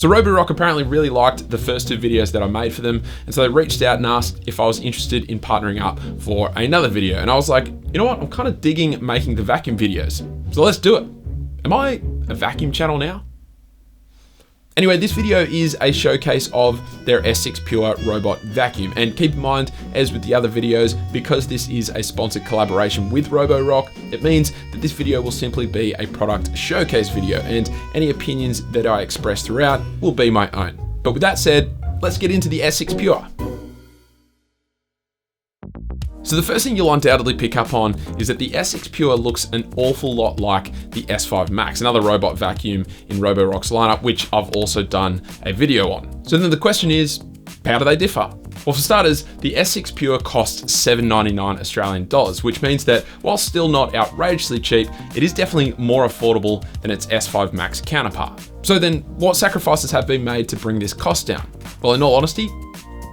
So Roborock apparently really liked the first 2 videos that I made for them, and so they reached out and asked if I was interested in partnering up for another video. And I was like, you know what, I'm kind of digging making the vacuum videos, so let's do it. Am I a vacuum channel now? Anyway, this video is a showcase of their S6 Pure robot vacuum. And keep in mind, as with the other videos, because this is a sponsored collaboration with Roborock, it means that this video will simply be a product showcase video, and any opinions that I express throughout will be my own. But with that said, let's get into the S6 Pure. So the first thing you'll undoubtedly pick up on is that the S6 Pure looks an awful lot like the S5 Max, another robot vacuum in Roborock's lineup, which I've also done a video on. So then the question is, how do they differ? Well, for starters, the S6 Pure costs $7.99 Australian dollars, which means that while still not outrageously cheap, it is definitely more affordable than its S5 Max counterpart. So then what sacrifices have been made to bring this cost down? Well, in all honesty,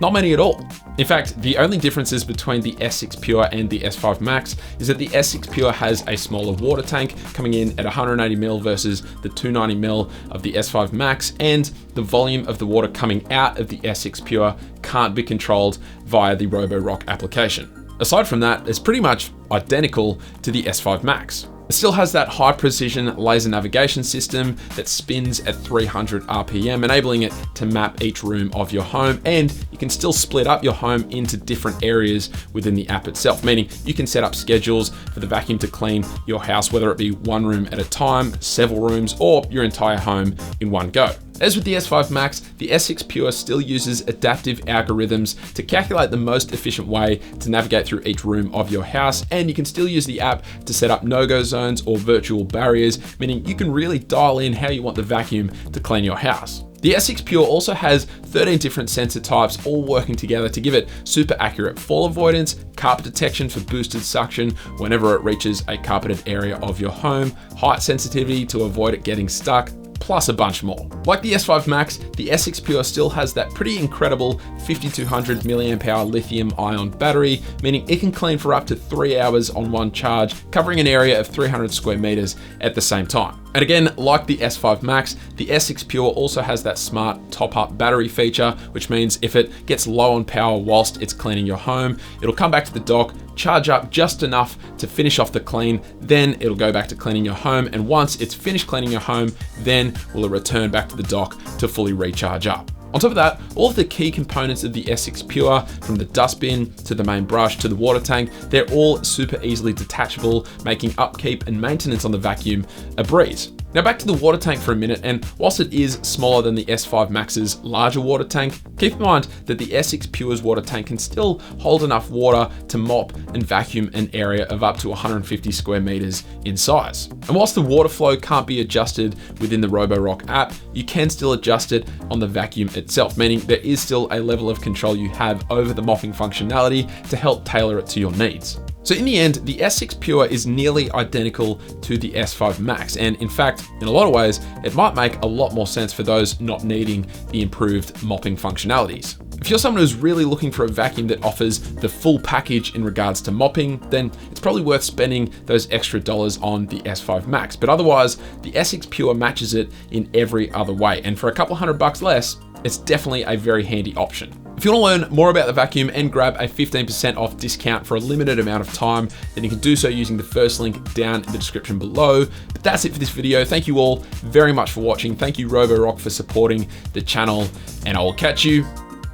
not many at all. In fact, the only differences between the S6 Pure and the S5 Max is that the S6 Pure has a smaller water tank coming in at 180ml versus the 290ml of the S5 Max, and the volume of the water coming out of the S6 Pure can't be controlled via the Roborock application. Aside from that, it's pretty much identical to the S5 Max. It still has that high precision laser navigation system that spins at 300 RPM, enabling it to map each room of your home, and you can still split up your home into different areas within the app itself, meaning you can set up schedules for the vacuum to clean your house, whether it be one room at a time, several rooms, or your entire home in one go. As with the S5 Max, the S6 Pure still uses adaptive algorithms to calculate the most efficient way to navigate through each room of your house, and you can still use the app to set up no-go zones or virtual barriers, meaning you can really dial in how you want the vacuum to clean your house. The S6 Pure also has 13 different sensor types all working together to give it super accurate fall avoidance, carpet detection for boosted suction whenever it reaches a carpeted area of your home, height sensitivity to avoid it getting stuck, plus a bunch more. Like the S5 Max, the S6 Pure still has that pretty incredible 5200 mAh lithium ion battery, meaning it can clean for up to 3 hours on one charge, covering an area of 300 square meters at the same time. And again, like the S5 Max, the S6 Pure also has that smart top-up battery feature, which means if it gets low on power whilst it's cleaning your home, it'll come back to the dock, charge up just enough to finish off the clean, then it'll go back to cleaning your home, and once it's finished cleaning your home, then will it return back to the dock to fully recharge up. On top of that, all of the key components of the S6 Pure, from the dustbin to the main brush to the water tank, they're all super easily detachable, making upkeep and maintenance on the vacuum a breeze. Now back to the water tank for a minute, and whilst it is smaller than the S5 Max's larger water tank, keep in mind that the S6 Pure's water tank can still hold enough water to mop and vacuum an area of up to 150 square meters in size. And whilst the water flow can't be adjusted within the Roborock app, you can still adjust it on the vacuum itself, meaning there is still a level of control you have over the mopping functionality to help tailor it to your needs. So in the end, the S6 Pure is nearly identical to the S5 Max, and in fact, in a lot of ways, it might make a lot more sense for those not needing the improved mopping functionalities. If you're someone who's really looking for a vacuum that offers the full package in regards to mopping, then it's probably worth spending those extra dollars on the S5 Max. But otherwise, the S6 Pure matches it in every other way, and for a couple $100 less, it's definitely a very handy option. If you want to learn more about the vacuum and grab a 15% off discount for a limited amount of time, then you can do so using the first link down in the description below. But that's it for this video. Thank you all very much for watching. Thank you Roborock for supporting the channel, and I will catch you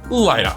later.